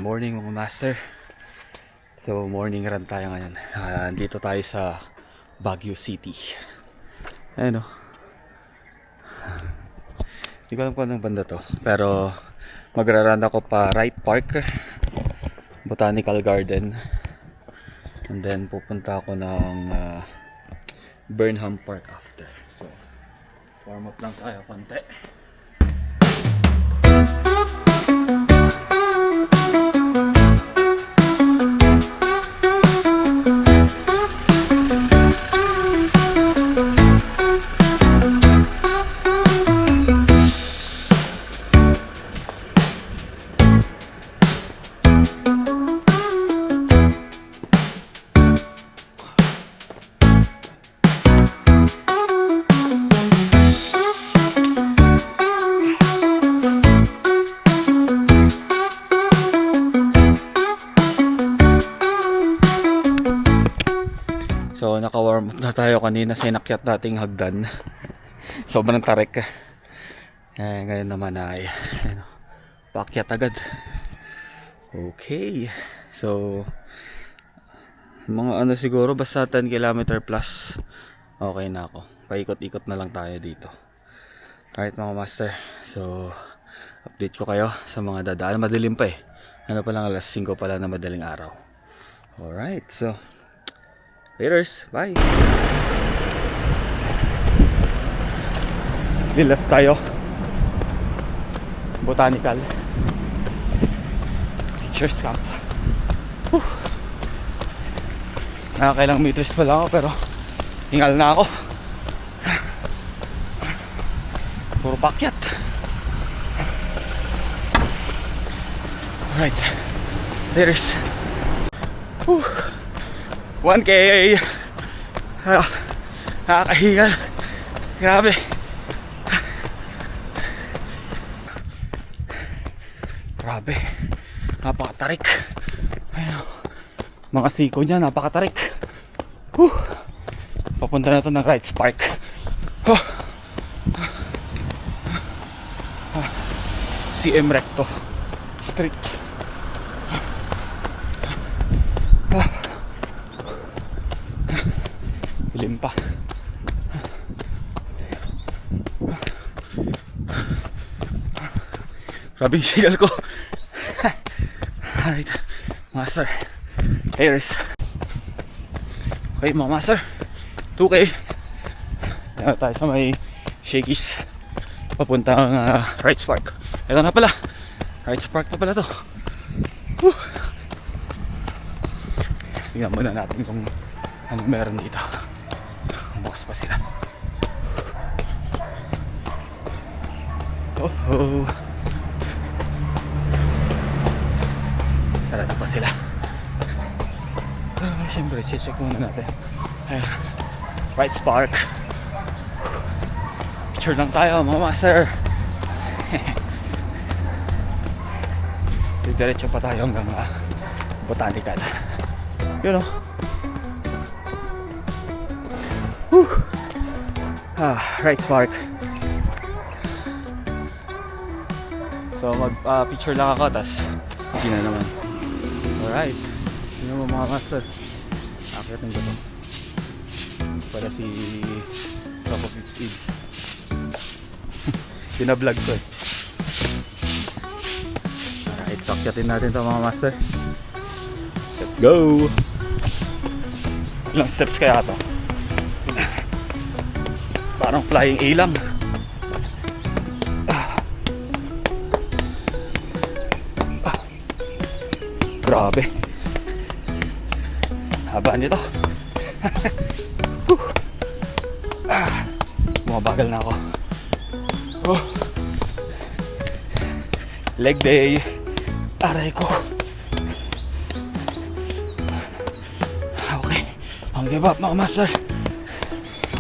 Morning mga master. So morning run tayo ngayon. Dito tayo sa Baguio City. Ayun o. Hindi ko alam kung anong banda to, pero magra-run ako pa Wright Park, Botanical Garden, and then pupunta ako ng Burnham Park after. So warm up lang tayo konti. So naka-warm up na tayo kanina sa inakyat nating hagdan. Sobrang tarik. Ngayon naman ay paakyat agad. Okay. So mga siguro basta 10 km plus okay na ako. Paikot-ikot na lang tayo dito. Alright mga master. So update ko kayo sa mga dadaan. Madilim pa eh. Ano pa lang, alas 5 pala na madaling araw. Alright, so laters, bye. Left tayo. Botanical Teachers Camp. Nakakailang meters pa lang ako pero hingal na ako. Puro pakyat. Alright, laters. 1K. Nakakahingal. Grabe. Grabe. Napakatarik. Ayun. Mga siko niya, napakatarik. Papunta na ito ng Wright Park. CM Recto Street. Dilim pa. Grabe yung sigal ko. Alright, master. Haters. Okay mga master, 2K. Tayo sa may Shakey's papuntang Wright Park. Ito na pala, Wright Park na pala to. Tingnan muna natin kung ano meron dito. Bukas pa sila. Sarado pa sila. Siyempre, check muna natin. Ayan, Wright Park. Picture lang tayo mga master. Diretso pa tayo hanggang Botanical. Yun o. Wright Park. So mag-picture lang ako, tas Gina naman. Alright, yun mo mga master. Akitin ko to. Para si Top of Pips Eads. Binablog ko eh. Alright, so akitin natin to mga master. Let's go! Ilang steps kaya to? Parang flying A lang. Grabe. Haba nito. Bumabagal na ako. Leg day. Aray ko. Okay. Ang give up mga master.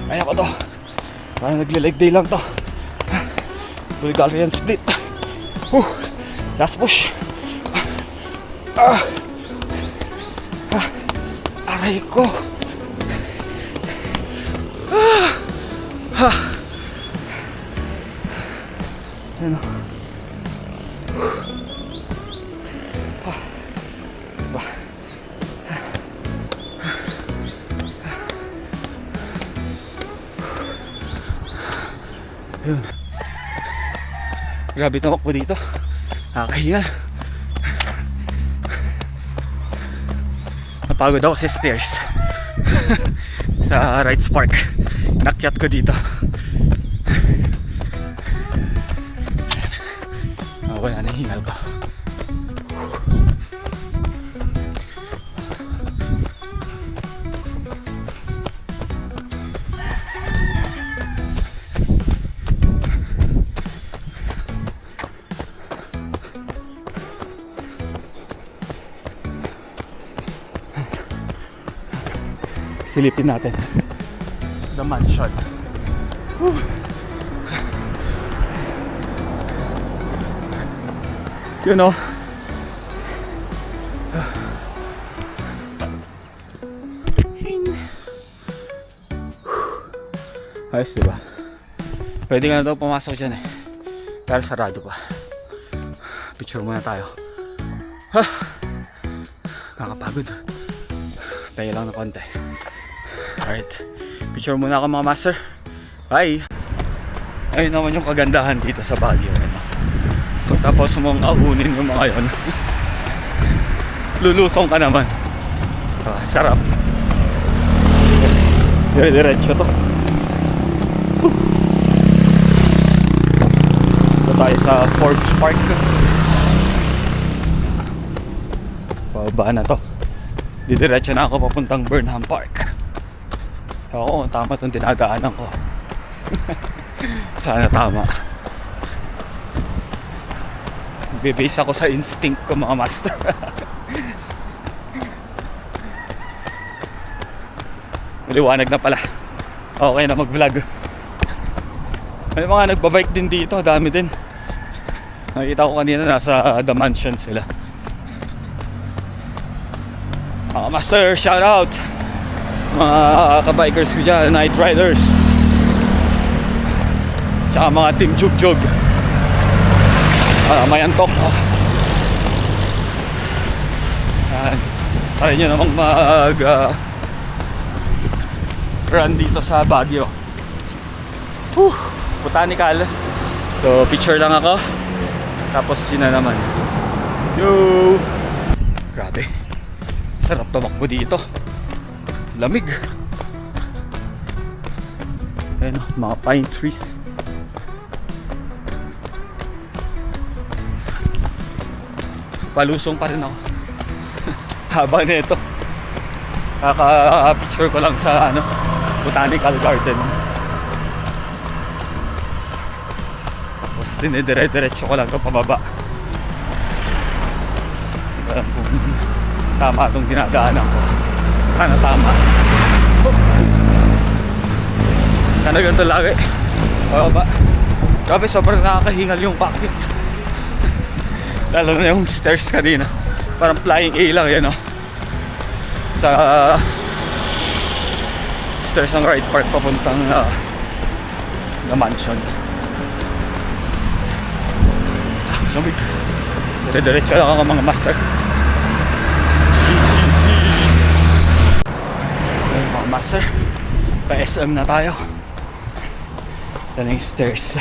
Kaya ko to. Parang nagle-leg day lang to. Bulgarian split. Last push. Aray ko. Ano? Ayun. Grabe tumakbo dito. Nakakahinga. Napagod ako sa stairs. Sa Rights Park. Nakyat ko dito. Okay, ano hingal ko. Silipin natin the mansion. You know, ayos diba? Pwede ka na daw pumasok dyan eh, pero sarado pa. Picture muna tayo. Kakapagod. Pahinga lang na konti. Alright, picture muna ako mga master. Bye! Ayun naman yung kagandahan dito sa Baguio. Kung tapos mong ahunin yung mga yon, lulusong ka naman. Sarap. Dire-diretso to. Ito tayo sa Forbes Park. Pababa na to. Didiretso na ako papuntang Burnham Park. Oo, tama itong dinadaanan ko. Sana tama. Bibase ako sa instinct ko mga master. Maliwanag na pala. Okay na mag-vlog. May mga nagbabike din dito, dami din. Nakita ko kanina nasa The Mansion sila. Mga master, shout out! Mga kabikers ko dyan, night riders. Tsaka mga team Jug-Jug. May antok ko. Try nyo namang mag run dito sa Baguio. Botanical. So picture lang ako. Tapos yun na naman. Yo! Grabe. Sarap tumakbo dito. Lamig. Ayan, mga pine trees. Palusong pa rin ako. Haba na ito. Kaka-picture ko lang sa Botanical Garden. Tapos dinidire-diretso ko lang ito pababa. Alam kung tama itong dinadaanan ko. Sana tama. Sana ganito lagi. Pababa. Grabe, sobrang nakakahingal yung packet. Lalo na yung stairs kanina. Parang flying A lang yan, oh. Sa stairs ng Right Park papuntang The Mansion. Lamig. Dire-diretso lang ako mga master. Ayun mga master. Pa-SM na tayo. Ito na yung stairs.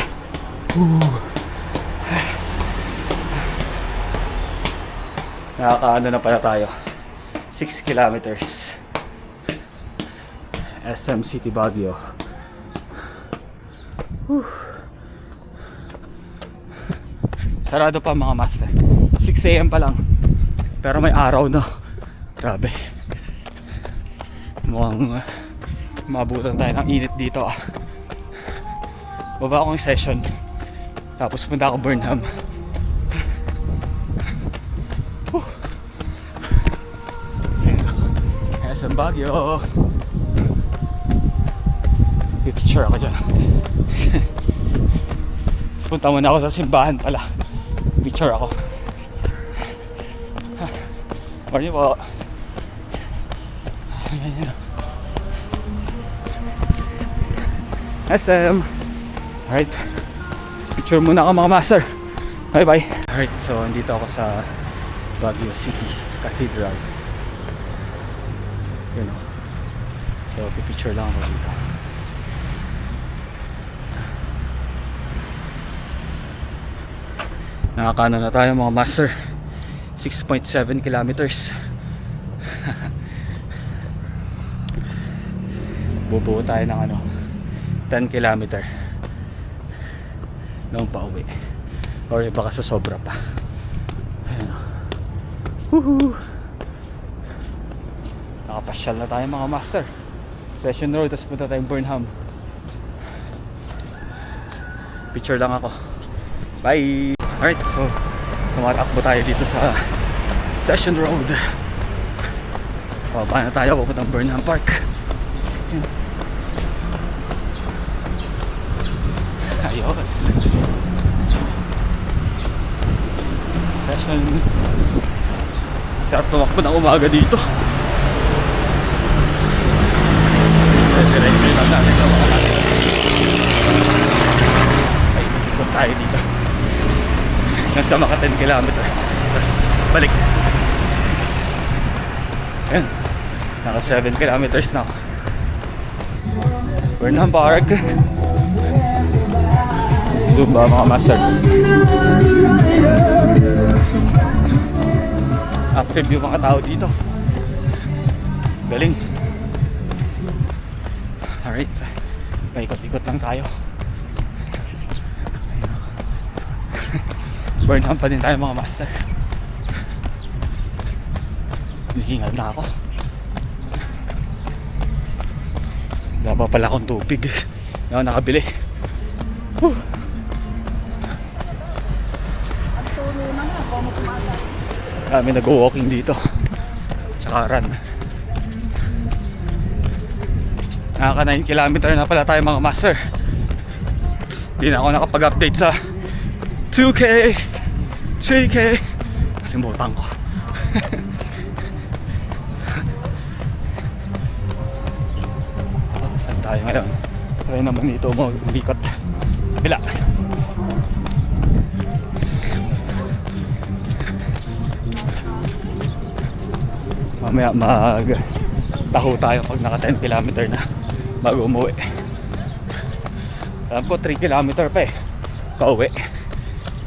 Nakakaano na pala tayo. 6 kilometers. SM City Baguio. Sarado pa mga master. 6 AM pa lang. Pero may araw na. Grabe. Mukhang mabutan tayo ng init dito. Baba akong session. Tapos punta ako Burnham. SM Baguio. Picture ako dyan. Tapos punta muna ako sa simbahan pala. Picture ako. Morning po. SM. Alright. Picture muna ako mga master. Bye bye. Alright, so nandito ako sa Baguio City Cathedral. You know. So pipicture lang ako dito. Nakakano na tayo mga master. 6.7 kilometers. Bubuo tayo ng 10 kilometer nung pauwi, or baka sa sobra pa. Ayan. Woohoo! Nakapasyal na tayo mga master. Session Road, tapos punta tayong Burnham. Picture lang ako. Bye! Alright, so tumatakbo tayo dito sa Session Road. Pababa na tayo, pupuntang Burnham Park. Ayos. Session. Sarap tumakbo ng umaga dito. Diretso lang natin ito mga master. Ay, ikot tayo dito. Hanggang sa maka 10 kilometer. Tapos balik. Ayan. Naka 7 kilometers na ako. Burnham Park. Zumba mga master. Active yung mga tao dito. Galing. Alright. Paikot-ikot lang tayo. Burnham pa din tayo mga master. Hinihingal na ako. Wala pa pala akong tubig. Hindi ako nakabili. Kami nag-walking dito. Tsaka run. Nakaka 9 kilometer na pala tayo mga master. Hindi na ako nakapag-update sa 2K 3K. Limutan ko. Saan tayo ngayon? Try naman dito umikot. Bila. Mamaya mag-taho tayo pag naka 10 kilometer na bago umuwi. Alam ko 3 kilometer pa pauwi.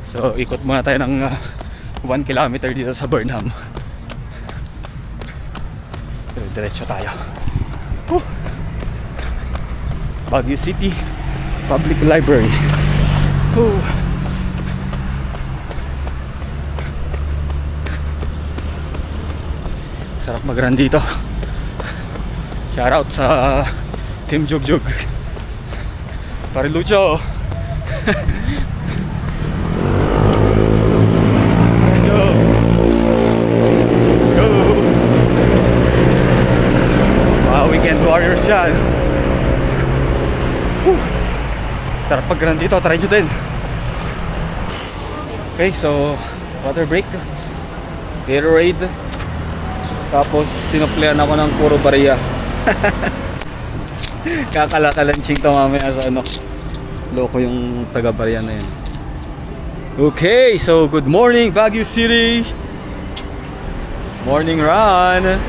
So ikot muna tayo ng 1 kilometer dito sa Burnham. Diretso tayo. Baguio City Public Library. Sarap mag-run dito. Shoutout sa Team Jugjug. Pare Lucho. Let's go. Mga weekend warriors yan. Sarap mag-run dito. Try nyo din. Okay, so water break, Gatorade. Tapos sinuplean ako ng puro bariya. Kakalakalanching to mamaya sa loko yung taga bariya na yun. Okay, so good morning Baguio City. Morning run.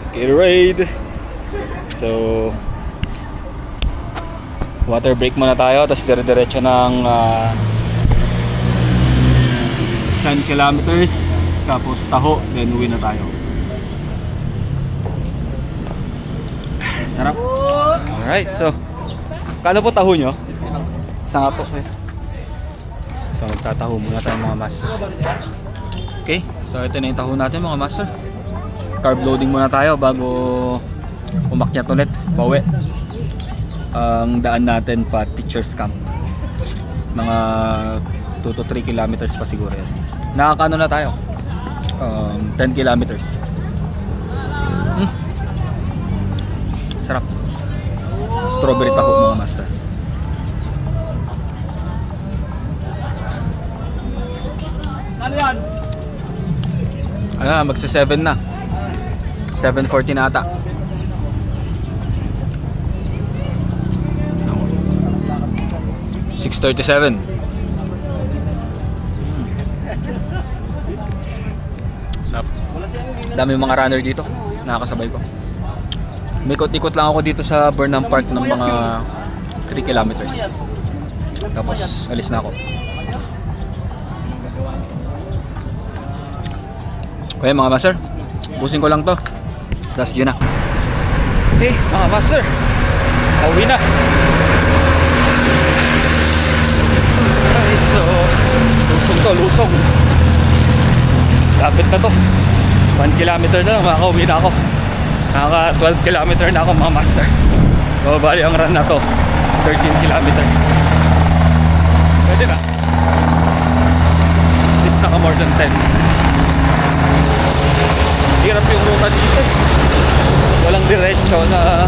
Gatorade. So water break muna tayo, tapos dire-diretso ng 10 kilometers, tapos taho, then uwi na tayo. Sarap. Alright, so kano po taho nyo? Isa nga po. So magtataho muna tayo mga master. Okay, so ito na yung taho natin mga master. Carb loading muna tayo bago umakyat ulit, pauwi. Ang daan natin pa teacher's camp. Mga 2 to 3 kilometers pa siguro yan. Nakakano na tayo? 10 kilometers. Sarap. Strawberry taho mga master. Ano yan? Ano, magsa 7 na. 7:40 na ata. No. 6:37. Dami mga runner dito, nakakasabay ko. May ikot-ikot lang ako dito sa Burnham Park ng mga 3 kilometers. Tapos alis na ako. Okay mga master, busin ko lang to. Tapos yun na. Okay mga master, pauwi na. Alright, so lusong to, lusong. Lapit na to. 1 kilometer na lang, makakauwi na ako. Nakaka 12 kilometer na ako mga master. So bali ang run na to 13 kilometer. Pwede na. At least naka more than 10. Hirap yung ruta dito. Walang diretso na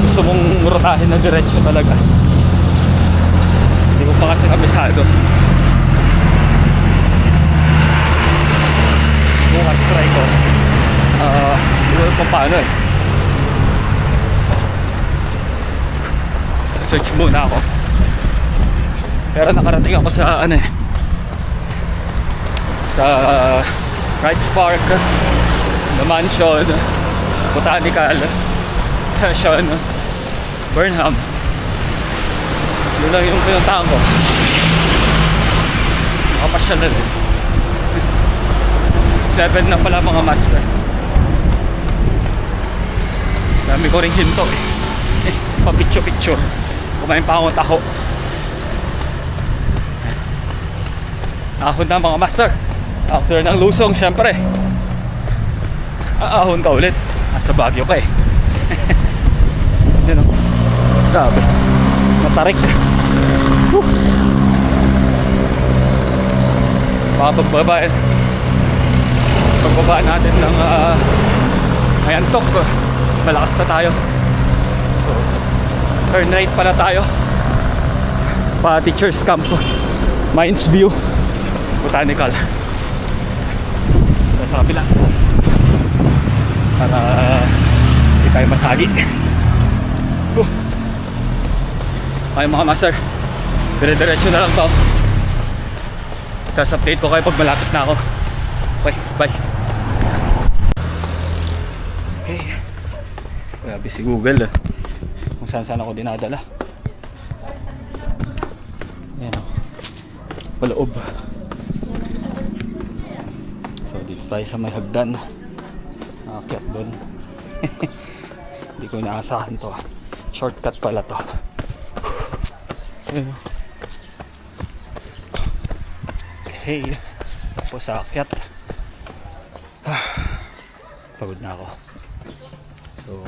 gusto mong rutahin na diretso talaga. Hindi ko pa kasi kabisado. Bukas try ko. Hindi ko pa paano eh. Search muna ako. Pero nakarating ako sa ano eh, sa Rights Park, The Mansion, Botanical, Session, Burnham. Yun lang yung pinuntahan ko. Nakapasyal na rin. 7 na pala mga master. Dami ko rin hinto eh. Pa-picture-picture. Kumain pa akong taho. Ahon na mga master. After ng lusong, syempre aahon ka ulit. Nasa Baguio ka eh. Yun o. Grabe. Matarik. Pagbaba eh. Pagbaba natin ng Mayantok, malakas na tayo. So turn right pala tayo pa Teachers Camp, Mines View, Botanical. So, sa kapila para hindi tayo masagi. Okay mga master, dire-diretso na lang to. Tapos update ko kayo pag malapit na ako. Okay, bye. Okay. Grabe si Google kung saan ako dinadala. Ayan o, paloob. So dito tayo sa may hagdan. Nakakyat doon. Hindi ko inaasahan to. Shortcut pala to. Ayan o. Okay, tapos aakyat. Pagod na ako. So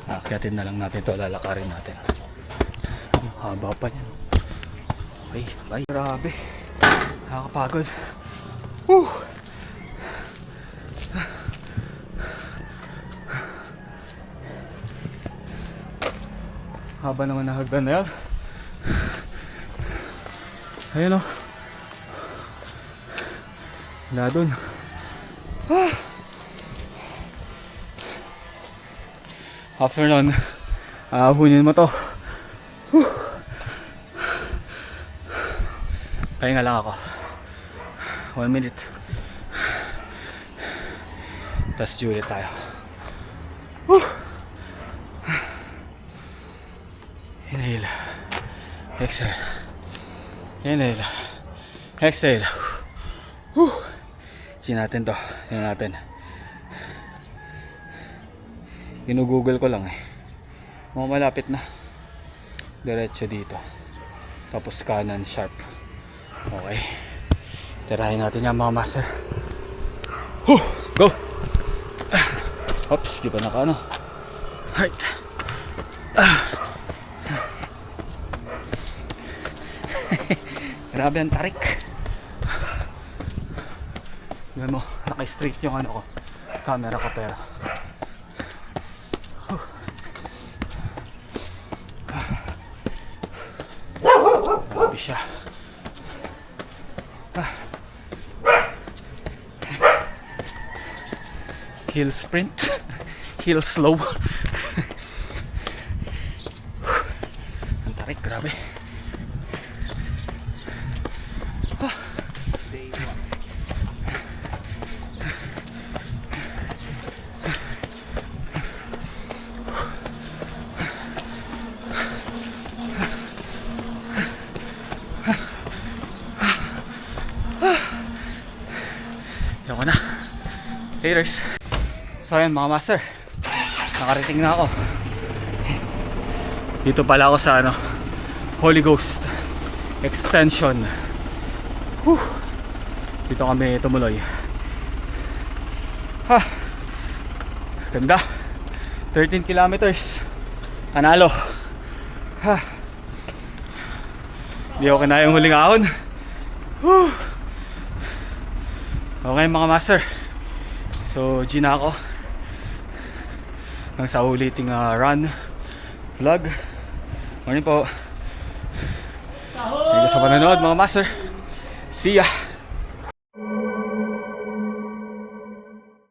aakyatin na lang natin ito, lalakarin natin. Haba pa yan. Okay, bye. Grabe, nakakapagod. Woo! Haba naman na hagdan na yan. Ayun o, wala dun. After nun, hunin mo to. Pahinga lang ako 1 minute. Tapos due ulit tayo. Inhale, exhale. Inhale, exhale. Tingnan natin to. Tingnan natin. Ginugoogle ko lang eh. Mga malapit na. Diretso dito. Tapos kanan sharp. Okay. Tirahin natin yan mga master. Go! Oops, di pa naka ano. Right. Grabe ang tarik. Yan mo, naka-straight yung ano ko, camera ko pero grabe siya. Hill sprint, hill slow. Ang tarik, grabe. haters. So ayan mga master, nakarating na ako. Dito pala ako sa Holy Ghost Extension. Dito kami tumuloy. Ganda. 13 kilometers. Panalo. Hindi ako kinaya yung huling ahon. Okay mga master, so G na ako hanggang sa uliting run vlog. Morning po. Thank you sa panonood mga master. See ya.